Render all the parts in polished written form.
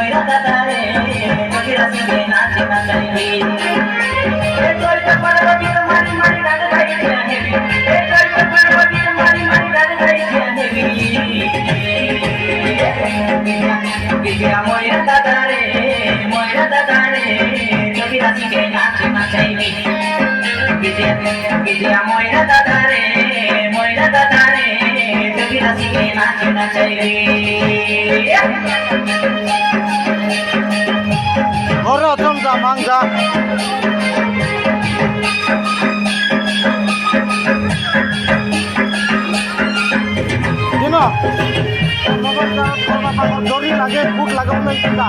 moira tatare jogira singe nache nachaili e toita parvati mari mari rag gai dia hebi e toita parvati mari mari rag gai dia hebi vidya moira tatare jogira singe nache nachaili vidya moira tatare jogira singe nache nachaili Ora tromza mangza. Dino. Jori lage food lagauna kita.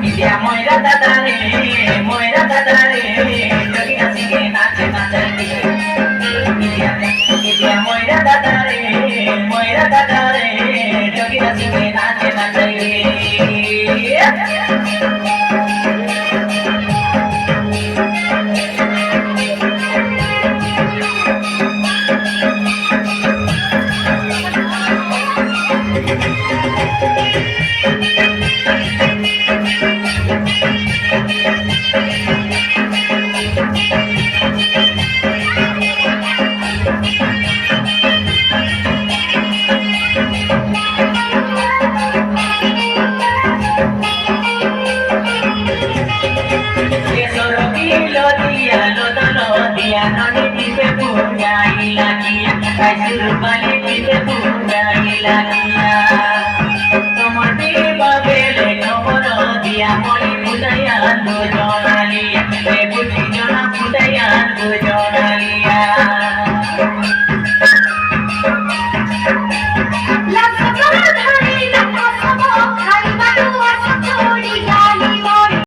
Vidya moira tatare jogira singe nache nachaili vidya moira tatare jogira singe nache nachaili Lagi,